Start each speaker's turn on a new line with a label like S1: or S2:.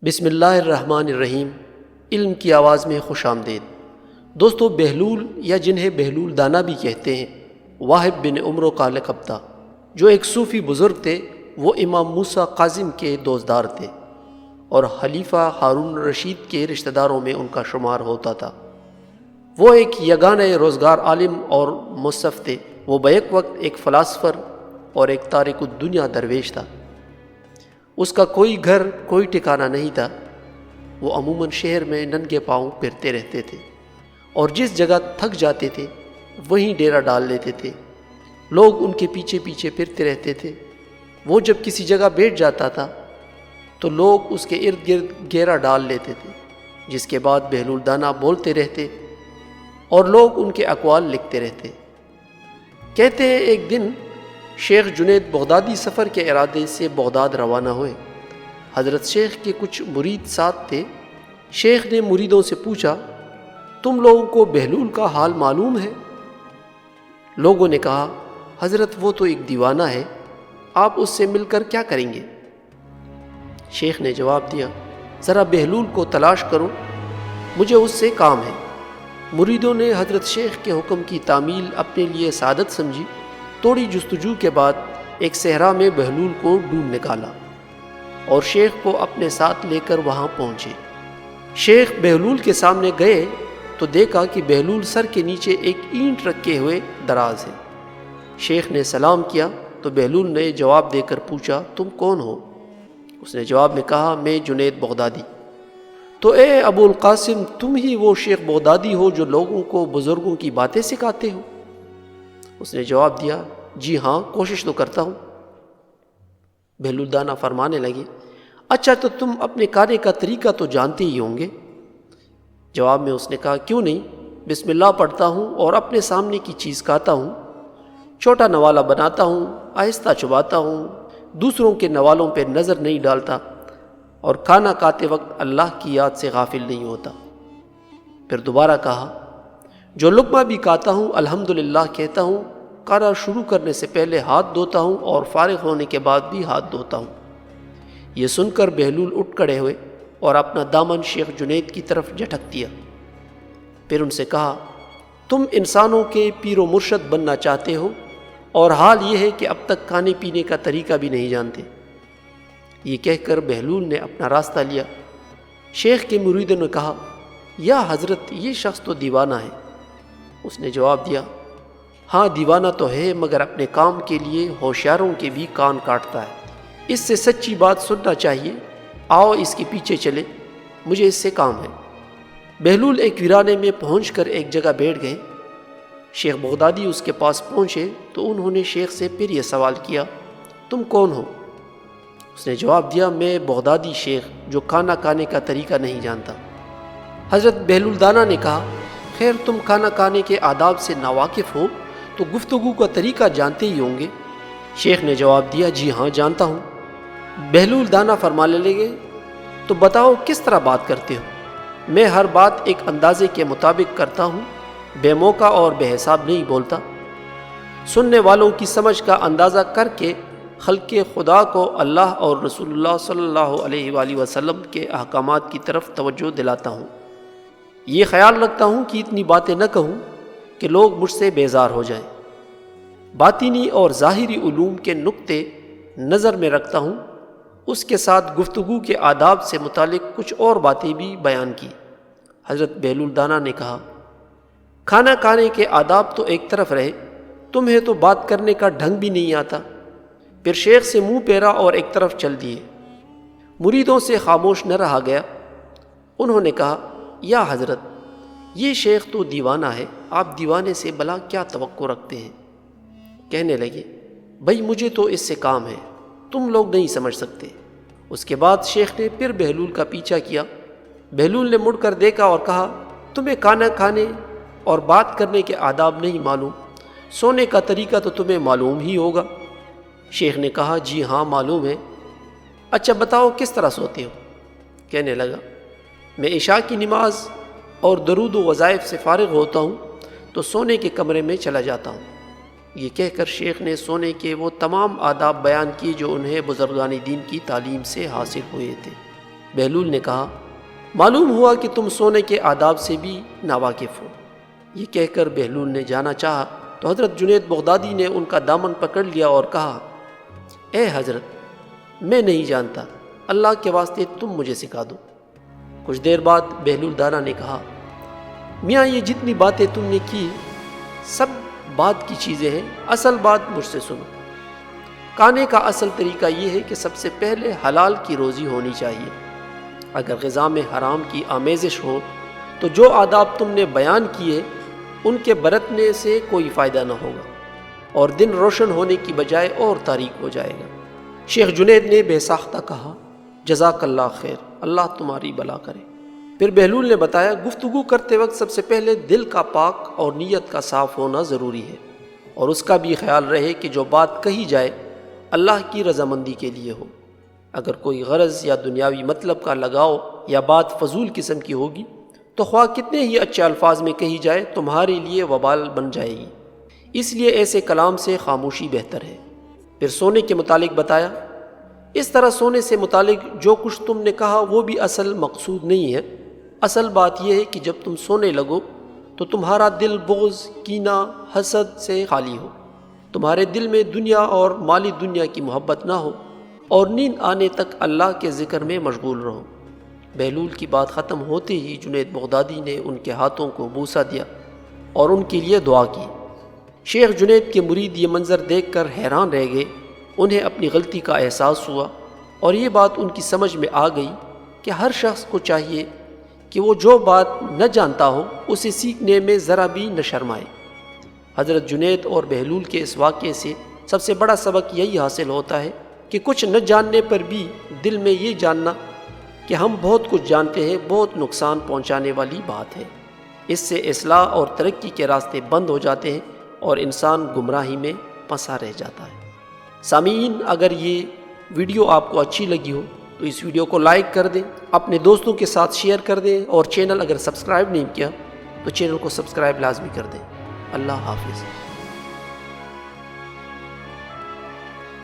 S1: بسم اللہ الرحمن الرحیم۔ علم کی آواز میں خوش آمدید دوستو۔ بہلول یا جنہیں بہلول دانا بھی کہتے ہیں، واحد بن عمرو کا لقب تھا، جو ایک صوفی بزرگ تھے۔ وہ امام موسیٰ کاظم کے دوستدار تھے اور خلیفہ ہارون رشید کے رشتہ داروں میں ان کا شمار ہوتا تھا۔ وہ ایک یگانہ روزگار عالم اور مصنف تھے۔ وہ بیک وقت ایک فلاسفر اور ایک تارک الدنیا درویش تھا۔ اس کا کوئی گھر، کوئی ٹھکانہ نہیں تھا۔ وہ عموماً شہر میں ننگے پاؤں پھرتے رہتے تھے اور جس جگہ تھک جاتے تھے وہیں ڈیرا ڈال لیتے تھے۔ لوگ ان کے پیچھے پیچھے پھرتے رہتے تھے۔ وہ جب کسی جگہ بیٹھ جاتا تھا تو لوگ اس کے ارد گرد گھیرا ڈال لیتے تھے، جس کے بعد بہلول دانا بولتے رہتے اور لوگ ان کے اقوال لکھتے رہتے۔ کہتے ہیں ایک دن شیخ جنید بغدادی سفر کے ارادے سے بغداد روانہ ہوئے۔ حضرت شیخ کے کچھ مرید ساتھ تھے۔ شیخ نے مریدوں سے پوچھا، تم لوگوں کو بہلول کا حال معلوم ہے؟ لوگوں نے کہا، حضرت وہ تو ایک دیوانہ ہے، آپ اس سے مل کر کیا کریں گے؟ شیخ نے جواب دیا، ذرا بہلول کو تلاش کرو، مجھے اس سے کام ہے۔ مریدوں نے حضرت شیخ کے حکم کی تعمیل اپنے لیے سعادت سمجھی۔ تھوڑی جستجو کے بعد ایک صحرا میں بہلول کو ڈھونڈ نکالا اور شیخ کو اپنے ساتھ لے کر وہاں پہنچے۔ شیخ بہلول کے سامنے گئے تو دیکھا کہ بہلول سر کے نیچے ایک اینٹ رکھے ہوئے دراز ہے۔ شیخ نے سلام کیا تو بہلول نے جواب دے کر پوچھا، تم کون ہو؟ اس نے جواب میں کہا، میں جنید بغدادی۔ تو اے ابو القاسم، تم ہی وہ شیخ بغدادی ہو جو لوگوں کو بزرگوں کی باتیں سکھاتے ہو؟ اس نے جواب دیا، جی ہاں، کوشش تو کرتا ہوں۔ بہلول دانا فرمانے لگے، اچھا تو تم اپنے کھانے کا طریقہ تو جانتے ہی ہوں گے؟ جواب میں اس نے کہا، کیوں نہیں، بسم اللہ پڑھتا ہوں اور اپنے سامنے کی چیز کھاتا ہوں، چھوٹا نوالا بناتا ہوں، آہستہ چباتا ہوں، دوسروں کے نوالوں پہ نظر نہیں ڈالتا اور کھانا کھاتے وقت اللہ کی یاد سے غافل نہیں ہوتا۔ پھر دوبارہ کہا، جو لقمہ بھی کھاتا ہوں الحمدللہ کہتا ہوں، کھانا شروع کرنے سے پہلے ہاتھ دھوتا ہوں اور فارغ ہونے کے بعد بھی ہاتھ دھوتا ہوں۔ یہ سن کر بہلول اٹھ کھڑے ہوئے اور اپنا دامن شیخ جنید کی طرف جھٹک دیا۔ پھر ان سے کہا، تم انسانوں کے پیر و مرشد بننا چاہتے ہو اور حال یہ ہے کہ اب تک کھانے پینے کا طریقہ بھی نہیں جانتے۔ یہ کہہ کر بہلول نے اپنا راستہ لیا۔ شیخ کے مریدوں نے کہا، یا حضرت، یہ شخص تو دیوانہ ہے۔ اس نے جواب دیا، ہاں دیوانہ تو ہے، مگر اپنے کام کے لیے ہوشیاروں کے بھی کان کاٹتا ہے۔ اس سے سچی بات سننا چاہیے، آؤ اس کے پیچھے چلے، مجھے اس سے کام ہے۔ بہلول ایک ویرانے میں پہنچ کر ایک جگہ بیٹھ گئے۔ شیخ بغدادی اس کے پاس پہنچے تو انہوں نے شیخ سے پھر یہ سوال کیا، تم کون ہو؟ اس نے جواب دیا، میں بغدادی شیخ جو کھانا کھانے کا طریقہ نہیں جانتا۔ حضرت بہلول دانا نے کہا، خیر تم کھانا کھانے کے آداب سے ناواقف ہو تو گفتگو کا طریقہ جانتے ہی ہوں گے۔ شیخ نے جواب دیا، جی ہاں جانتا ہوں۔ بہلول دانا فرمانے لگے، تو بتاؤ کس طرح بات کرتے ہو؟ میں ہر بات ایک اندازے کے مطابق کرتا ہوں، بے موقع اور بے حساب نہیں بولتا۔ سننے والوں کی سمجھ کا اندازہ کر کے خلق خدا کو اللہ اور رسول اللہ صلی اللہ علیہ وآلہ وسلم کے احکامات کی طرف توجہ دلاتا ہوں۔ یہ خیال رکھتا ہوں کہ اتنی باتیں نہ کہوں کہ لوگ مجھ سے بیزار ہو جائیں۔ باطنی اور ظاہری علوم کے نقطے نظر میں رکھتا ہوں، اس کے ساتھ گفتگو کے آداب سے متعلق کچھ اور باتیں بھی بیان کی۔ حضرت بہلول دانا نے کہا، کھانا کھانے کے آداب تو ایک طرف رہے، تمہیں تو بات کرنے کا ڈھنگ بھی نہیں آتا۔ پھر شیخ سے منہ پھیرا اور ایک طرف چل دیے۔ مریدوں سے خاموش نہ رہا گیا۔ انہوں نے کہا، یا حضرت، یہ شیخ تو دیوانہ ہے، آپ دیوانے سے بھلا کیا توقع رکھتے ہیں؟ کہنے لگے، بھائی مجھے تو اس سے کام ہے، تم لوگ نہیں سمجھ سکتے۔ اس کے بعد شیخ نے پھر بہلول کا پیچھا کیا۔ بہلول نے مڑ کر دیکھا اور کہا، تمہیں کھانا کھانے اور بات کرنے کے آداب نہیں معلوم، سونے کا طریقہ تو تمہیں معلوم ہی ہوگا۔ شیخ نے کہا، جی ہاں معلوم ہے۔ اچھا بتاؤ کس طرح سوتے ہو؟ کہنے لگا، میں عشاء کی نماز اور درود و وظائف سے فارغ ہوتا ہوں تو سونے کے کمرے میں چلا جاتا ہوں۔ یہ کہہ کر شیخ نے سونے کے وہ تمام آداب بیان کیے جو انہیں بزرگان دین کی تعلیم سے حاصل ہوئے تھے۔ بہلول نے کہا معلوم ہوا کہ تم سونے کے آداب سے بھی ناواقف ہو۔ یہ کہہ کر بہلول نے جانا چاہا تو حضرت جنید بغدادی نے ان کا دامن پکڑ لیا اور کہا اے حضرت میں نہیں جانتا، اللہ کے واسطے تم مجھے سکھا دو۔ کچھ دیر بعد بہلول دانا نے کہا میاں یہ جتنی باتیں تم نے کی سب بات کی چیزیں ہیں، اصل بات مجھ سے سنو۔ کھانے کا اصل طریقہ یہ ہے کہ سب سے پہلے حلال کی روزی ہونی چاہیے۔ اگر غذا میں حرام کی آمیزش ہو تو جو آداب تم نے بیان کیے ان کے برتنے سے کوئی فائدہ نہ ہوگا اور دن روشن ہونے کی بجائے اور تاریک ہو جائے گا۔ شیخ جنید نے بے ساختہ کہا جزاک اللہ خیر، اللہ تمہاری بھلا کرے۔ پھر بہلول نے بتایا گفتگو کرتے وقت سب سے پہلے دل کا پاک اور نیت کا صاف ہونا ضروری ہے، اور اس کا بھی خیال رہے کہ جو بات کہی جائے اللہ کی رضامندی کے لیے ہو۔ اگر کوئی غرض یا دنیاوی مطلب کا لگاؤ یا بات فضول قسم کی ہوگی تو خواہ کتنے ہی اچھے الفاظ میں کہی جائے تمہارے لیے وبال بن جائے گی، اس لیے ایسے کلام سے خاموشی بہتر ہے۔ پھر سونے کے متعلق بتایا اس طرح سونے سے متعلق جو کچھ تم نے کہا وہ بھی اصل مقصود نہیں ہے، اصل بات یہ ہے کہ جب تم سونے لگو تو تمہارا دل بغض، کینہ، حسد سے خالی ہو، تمہارے دل میں دنیا اور مالی دنیا کی محبت نہ ہو، اور نیند آنے تک اللہ کے ذکر میں مشغول رہو۔ بہلول کی بات ختم ہوتے ہی جنید بغدادی نے ان کے ہاتھوں کو بوسہ دیا اور ان کے لیے دعا کی۔ شیخ جنید کے مرید یہ منظر دیکھ کر حیران رہ گئے، انہیں اپنی غلطی کا احساس ہوا اور یہ بات ان کی سمجھ میں آ گئی کہ ہر شخص کو چاہیے کہ وہ جو بات نہ جانتا ہو اسے سیکھنے میں ذرا بھی نہ شرمائے۔ حضرت جنید اور بہلول کے اس واقعے سے سب سے بڑا سبق یہی حاصل ہوتا ہے کہ کچھ نہ جاننے پر بھی دل میں یہ جاننا کہ ہم بہت کچھ جانتے ہیں بہت نقصان پہنچانے والی بات ہے۔ اس سے اصلاح اور ترقی کے راستے بند ہو جاتے ہیں اور انسان گمراہی میں پھنسا رہ جاتا ہے۔ سامعین، اگر یہ ویڈیو آپ کو اچھی لگی ہو تو اس ویڈیو کو لائک کر دیں، اپنے دوستوں کے ساتھ شیئر کر دیں، اور چینل اگر سبسکرائب نہیں کیا تو چینل کو سبسکرائب لازمی کر دیں۔ اللہ حافظ۔